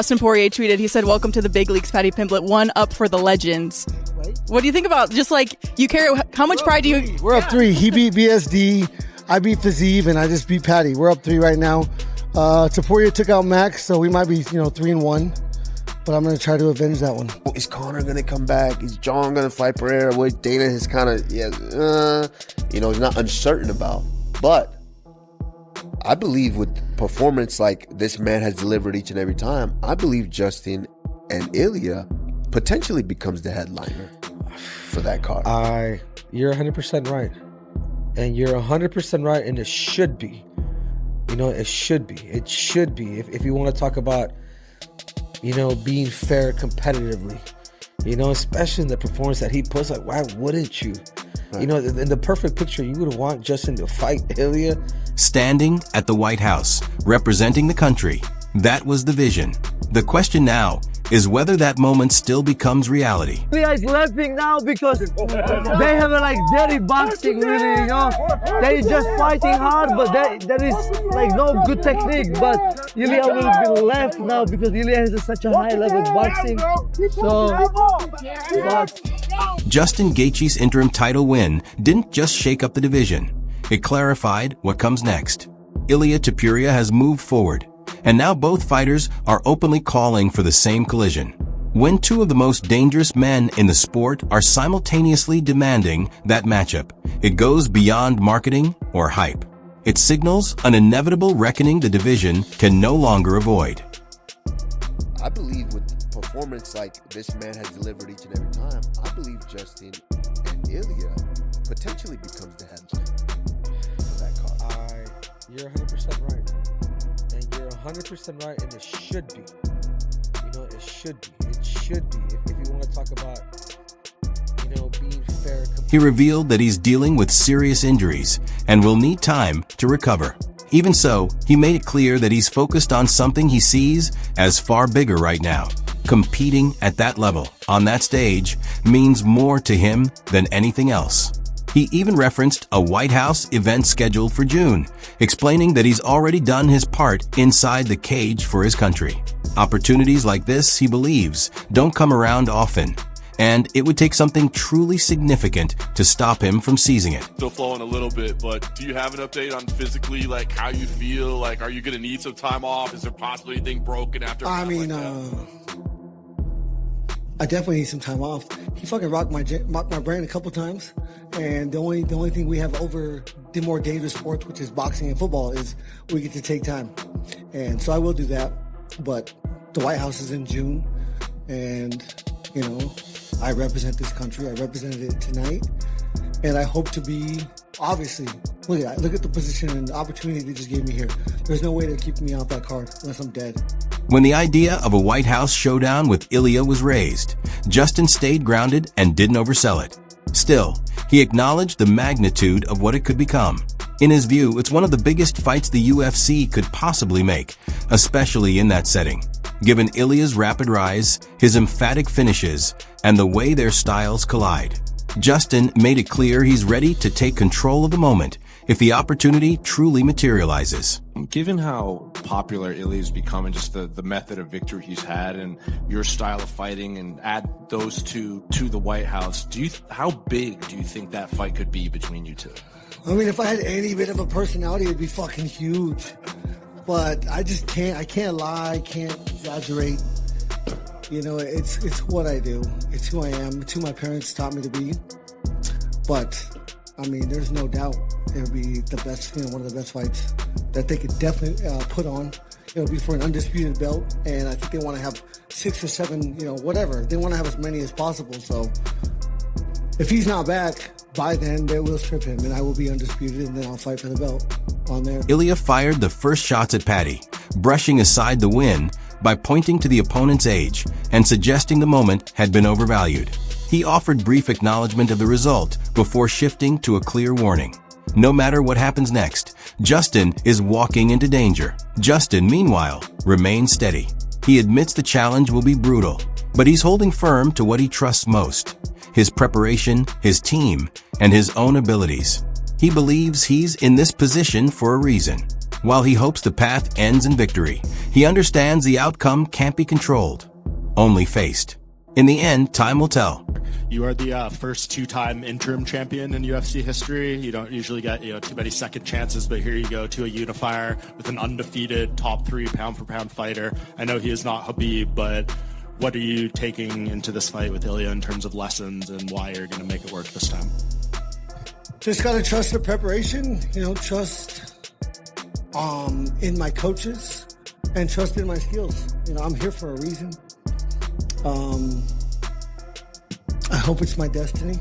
Justin Poirier tweeted, he said, "Welcome to the big leagues, Paddy Pimblett. One up for the legends." What do you think about just like you carry? How much pride do you? We're up 3. He beat BSD. I beat Fazeev, and I just beat Paddy. We're up 3 right now. Topuria took out Max, so we might be 3-1. But I'm going to try to avenge that one. Is Conor going to come back? Is John going to fight Pereira? What Dana is kind of, he's not uncertain about. But I believe with performance like this man has delivered each and every time, I believe Justin and Ilya potentially becomes the headliner for that card. You're 100% right. And you're 100% right, and it should be. It should be. It should be. If you want to talk about, being fair competitively, especially in the performance that he puts, like, why wouldn't you? Right. In the perfect picture, you would want Justin to fight Ilya. Standing at the White House, representing the country, that was the vision. The question now is whether that moment still becomes reality. Ilya is laughing now because they have a dirty boxing, really, They just fighting hard, but there is no good technique. But Ilya will be left now because Ilya has such a high level boxing. Justin Gaethje's interim title win didn't just shake up the division. It clarified what comes next. Ilya Topuria has moved forward, and now both fighters are openly calling for the same collision. When two of the most dangerous men in the sport are simultaneously demanding that matchup, it goes beyond marketing or hype. It signals an inevitable reckoning the division can no longer avoid. I believe with performance like this man has delivered each and every time, I believe Justin and Ilya potentially becomes the headline for that card. You're 100% right. And you're 100% right, and it should be. It should be. It should be. If you want to talk about, being fair. He revealed that he's dealing with serious injuries and will need time to recover. Even so, he made it clear that he's focused on something he sees as far bigger right now. Competing at that level, on that stage, means more to him than anything else. He even referenced a White House event scheduled for June, explaining that he's already done his part inside the cage for his country. Opportunities like this, he believes, don't come around often, and it would take something truly significant to stop him from seizing it. Still flowing a little bit, but do you have an update on physically, how you feel? Are you going to need some time off? Is there possibly anything broken after? I definitely need some time off. He fucking rocked my brain a couple times, and the only thing we have over the more dangerous sports, which is boxing and football, is we get to take time, and so I will do that. But the White House is in June, and I represent this country. I represented it tonight, and I hope to be. Obviously, look at the position and the opportunity they just gave me here. There's no way to keep me off that card unless I'm dead. When the idea of a White House showdown with Ilya was raised, Justin stayed grounded and didn't oversell it. Still, he acknowledged the magnitude of what it could become. In his view, it's one of the biggest fights the UFC could possibly make, especially in that setting. Given Ilya's rapid rise, his emphatic finishes, and the way their styles collide, Justin made it clear he's ready to take control of the moment if the opportunity truly materializes. Given how popular Ilya's become and just the method of victory he's had and your style of fighting, and add those two to the White House, how big do you think that fight could be between you two? If I had any bit of a personality, it'd be fucking huge. But I just can't. I can't lie. I can't exaggerate. It's what I do. It's who I am. It's who my parents taught me to be. But, there's no doubt it'll be the best, one of the best fights that they could definitely put on. It'll be for an undisputed belt, and I think they want to have 6 or 7, whatever. They want to have as many as possible. So if he's not back by then, they will strip him, and I will be undisputed, and then I'll fight for the belt on there. Ilya fired the first shots at Paddy, brushing aside the win by pointing to the opponent's age and suggesting the moment had been overvalued. He offered brief acknowledgement of the result before shifting to a clear warning. No matter what happens next, Justin is walking into danger. Justin, meanwhile, remains steady. He admits the challenge will be brutal, but he's holding firm to what he trusts most: his preparation, his team, and his own abilities. He believes he's in this position for a reason. While he hopes the path ends in victory, he understands the outcome can't be controlled, only faced. In the end, time will tell. You are the first two-time interim champion in UFC history. You don't usually get too many second chances, but here you go to a unifier with an undefeated top 3 pound-for-pound fighter. I know he is not Khabib, but what are you taking into this fight with Ilya in terms of lessons and why you're going to make it work this time? Just gotta trust the preparation, trust in my coaches and trust in my skills. I'm here for a reason. I hope it's my destiny,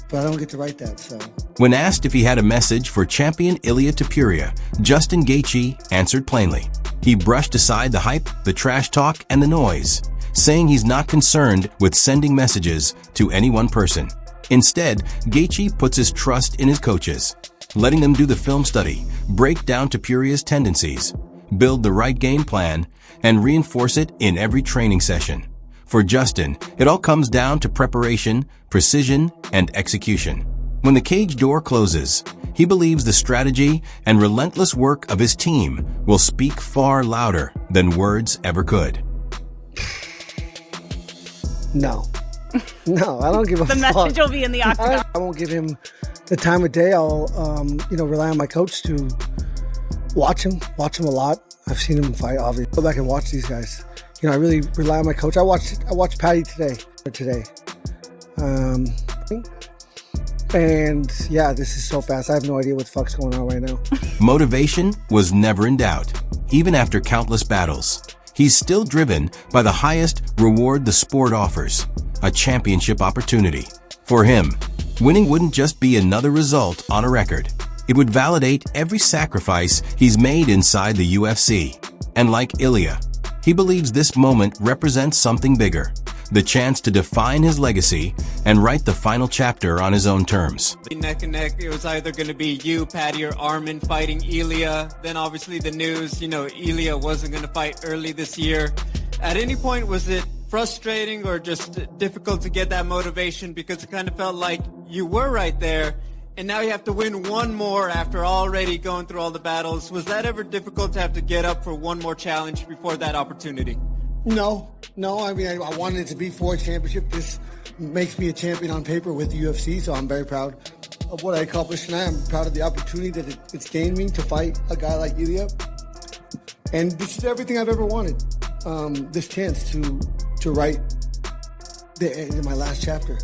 but I don't get to write that, so. When asked if he had a message for champion Ilia Topuria, Justin Gaethje answered plainly. He brushed aside the hype, the trash talk, and the noise, saying he's not concerned with sending messages to any one person. Instead, Gaethje puts his trust in his coaches, letting them do the film study, break down Topuria's tendencies, build the right game plan, and reinforce it in every training session. For Justin, it all comes down to preparation, precision, and execution. When the cage door closes, he believes the strategy and relentless work of his team will speak far louder than words ever could. No, I don't give a fuck. The message will be in the octagon. I won't give him the time of day. I'll, rely on my coach to watch him a lot. I've seen him fight, obviously. Go back and watch these guys. I really rely on my coach. I watched Paddy today. And yeah, this is so fast. I have no idea what the fuck's going on right now. Motivation was never in doubt, even after countless battles. He's still driven by the highest reward the sport offers, a championship opportunity. For him, winning wouldn't just be another result on a record. It would validate every sacrifice he's made inside the UFC. And like Ilya, he believes this moment represents something bigger, the chance to define his legacy and write the final chapter on his own terms. Neck and neck, it was either going to be you, Paddy, or Armin fighting Ilya. Then obviously the news, Ilya wasn't going to fight early this year. At any point, was it frustrating or just difficult to get that motivation? Because it kind of felt like you were right there, and now you have to win one more after already going through all the battles. Was that ever difficult to have to get up for one more challenge before that opportunity? No. I mean, I wanted it to be for a championship. This makes me a champion on paper with the UFC, so I'm very proud of what I accomplished tonight. I'm proud of the opportunity that it's gained me to fight a guy like Ilya. And this is everything I've ever wanted. This chance to write the end of my last chapter.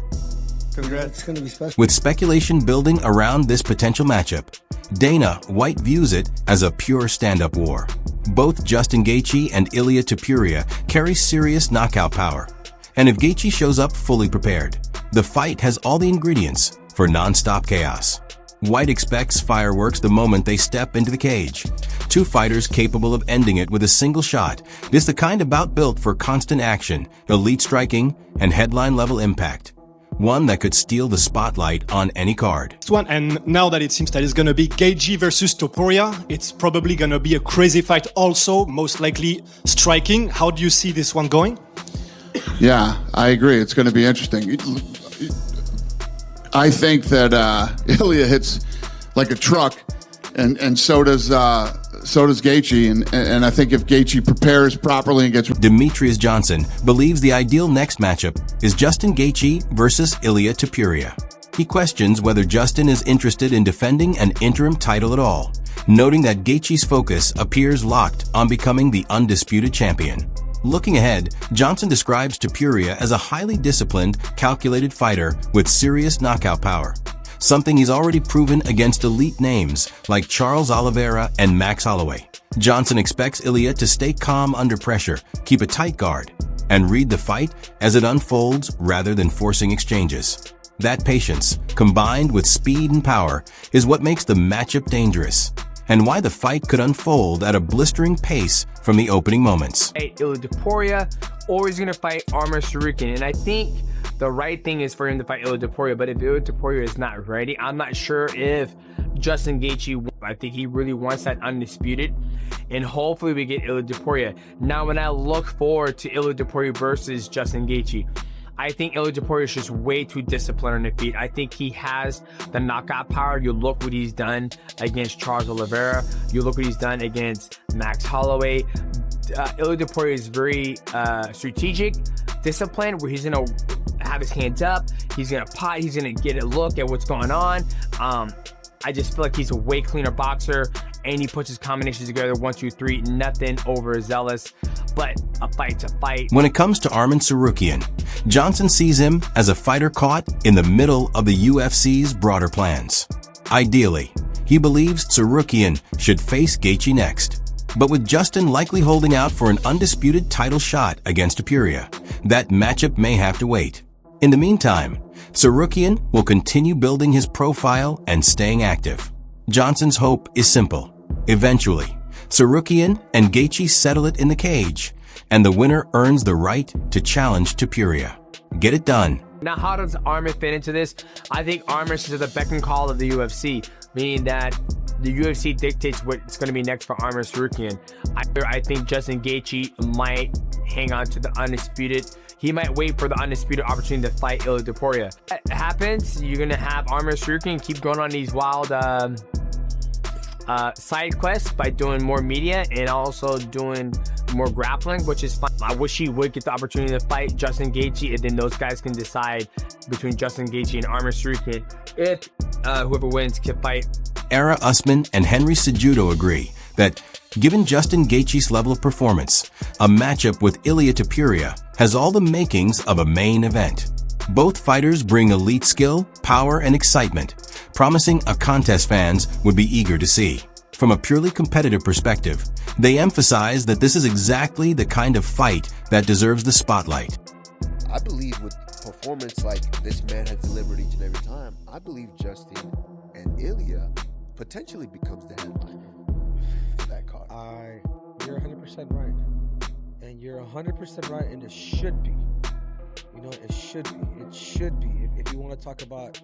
Congrats. It's going to be special. With speculation building around this potential matchup, Dana White views it as a pure stand-up war. Both Justin Gaethje and Ilia Topuria carry serious knockout power. And if Gaethje shows up fully prepared, the fight has all the ingredients for non-stop chaos. White expects fireworks the moment they step into the cage. Two fighters capable of ending it with a single shot. This is the kind of bout built for constant action, elite striking, and headline-level impact. One that could steal the spotlight on any card. And now that it seems that it's going to be Gaethje versus Topuria, it's probably going to be a crazy fight also, most likely striking. How do you see this one going? Yeah, I agree. It's going to be interesting. I think that Ilya hits like a truck, and so does Gaethje, and I think if Gaethje prepares properly and gets... Demetrius Johnson believes the ideal next matchup is Justin Gaethje versus Ilia Topuria. He questions whether Justin is interested in defending an interim title at all, noting that Gaethje's focus appears locked on becoming the undisputed champion. Looking ahead, Johnson describes Topuria as a highly disciplined, calculated fighter with serious knockout power, something he's already proven against elite names like Charles Oliveira and Max Holloway. Johnson expects Ilya to stay calm under pressure, keep a tight guard, and read the fight as it unfolds rather than forcing exchanges. That patience, combined with speed and power, is what makes the matchup dangerous, and why the fight could unfold at a blistering pace from the opening moments. Ilia Topuria, or he's going to fight Armin Sarukian, and I think the right thing is for him to fight Ilia Topuria, but if Ilia Topuria is not ready, I'm not sure if Justin Gaethje, I think he really wants that undisputed, and hopefully we get Ilia Topuria. Now, when I look forward to Ilia Topuria versus Justin Gaethje, I think Ilia Topuria is just way too disciplined on the feet. I think he has the knockout power. You look what he's done against Charles Oliveira. You look what he's done against Max Holloway. Ilia Topuria is very strategic, disciplined, where he's going to have his hands up. He's going to pot. He's going to get a look at what's going on. I just feel like he's a way cleaner boxer, and he puts his combinations together 1, 2, 3, nothing overzealous, but a fight's a fight. When it comes to Arman Tsarukyan, Johnson sees him as a fighter caught in the middle of the UFC's broader plans. Ideally, he believes Tsarukyan should face Gaethje next. But with Justin likely holding out for an undisputed title shot against Topuria, that matchup may have to wait. In the meantime, Tsarukyan will continue building his profile and staying active. Johnson's hope is simple. Eventually, Tsarukyan and Gaethje settle it in the cage, and the winner earns the right to challenge Topuria. Get it done. Now, how does Arman fit into this? I think Arman is the beck and call of the UFC, meaning that the UFC dictates what's going to be next for Arman Tsarukyan. I think Justin Gaethje might hang on to the undisputed. He might wait for the undisputed opportunity to fight Ilia Topuria. That happens, you're going to have Arman Tsarukyan keep going on these wild side quests by doing more media and also doing more grappling, which is fine. I wish he would get the opportunity to fight Justin Gaethje, and then those guys can decide between Justin Gaethje and Arman Tsarukyan if whoever wins can fight. Ara Usman and Henry Cejudo agree that, given Justin Gaethje's level of performance, a matchup with Ilia Topuria has all the makings of a main event. Both fighters bring elite skill, power, and excitement, promising a contest fans would be eager to see. From a purely competitive perspective, they emphasize that this is exactly the kind of fight that deserves the spotlight. I believe with performance like this man has delivered each and every time, I believe Justin and Ilia potentially becomes the headliner for that card. You're 100% right. And you're 100% right, and it should be. You know, it should be. It should be. If you want to talk about,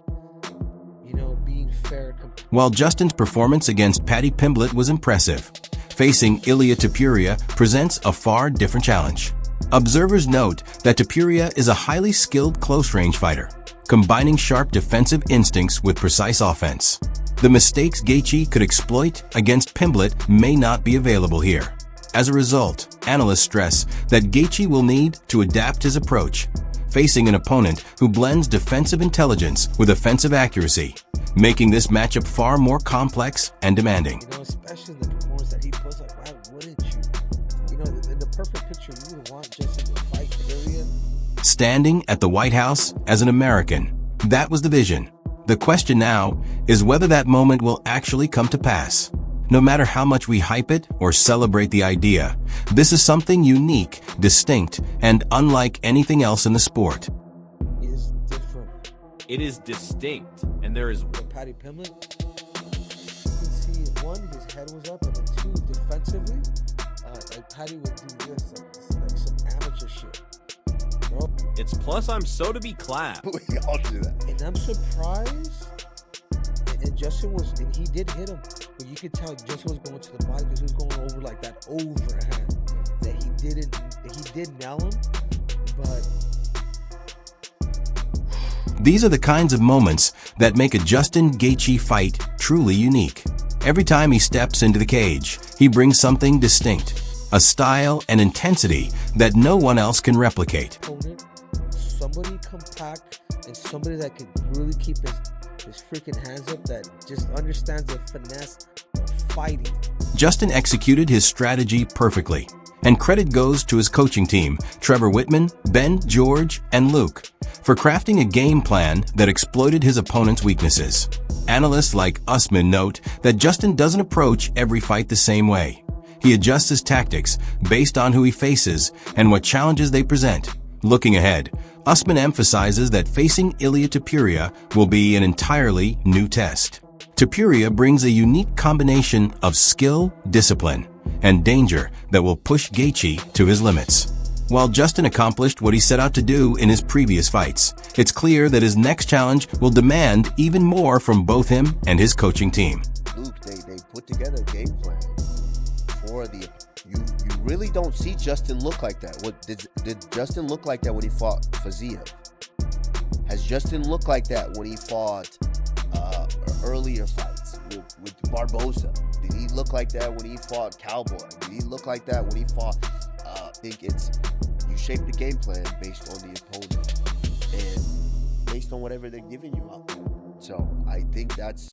you know, being fair. While Justin's performance against Paddy Pimblett was impressive, facing Ilia Topuria presents a far different challenge. Observers note that Topuria is a highly skilled close-range fighter, combining sharp defensive instincts with precise offense. The mistakes Gaethje could exploit against Pimblett may not be available here. As a result, analysts stress that Gaethje will need to adapt his approach, facing an opponent who blends defensive intelligence with offensive accuracy, making this matchup far more complex and demanding. You know, especially the performance that he puts up, why wouldn't you? You know, in the perfect picture, you would want Justin to fight Ilia. Standing at the White House as an American, that was the vision. The question now is whether that moment will actually come to pass. No matter how much we hype it or celebrate the idea, this is something unique, distinct, and unlike anything else in the sport. It is different. It is distinct, and there is... Paddy Pimblett, you can see, one, his head was up, and then two, defensively, like Paddy would do this, like some amateur shit. Bro. It's plus I'm so to be clapped. We all do that. And I'm surprised. And Justin was, and he did hit him, but you could tell Justin was going to the body because he was going over like that overhand. That he did nail him, but. These are the kinds of moments that make a Justin Gaethje fight truly unique. Every time he steps into the cage, he brings something distinct, a style and intensity that no one else can replicate. Somebody compact and somebody that could really keep his freaking hands up, that just understands the finesse of fighting. Justin executed his strategy perfectly, and credit goes to his coaching team, Trevor Whitman, Ben, George, and Luke, for crafting a game plan that exploited his opponent's weaknesses. Analysts like Usman note that Justin doesn't approach every fight the same way. He adjusts his tactics based on who he faces and what challenges they present. Looking ahead, Usman emphasizes that facing Ilia Topuria will be an entirely new test. Topuria brings a unique combination of skill, discipline, and danger that will push Gaethje to his limits. While Justin accomplished what he set out to do in his previous fights, it's clear that his next challenge will demand even more from both him and his coaching team. Luke, they put together a game plan for the You really don't see Justin look like that. What did Justin look like that when he fought Faziev? Has Justin looked like that when he fought earlier fights with Barboza? Did he look like that when he fought Cowboy? Did he look like that when he fought? I think it's you shape the game plan based on the opponent and based on whatever they're giving you out there. So I think that's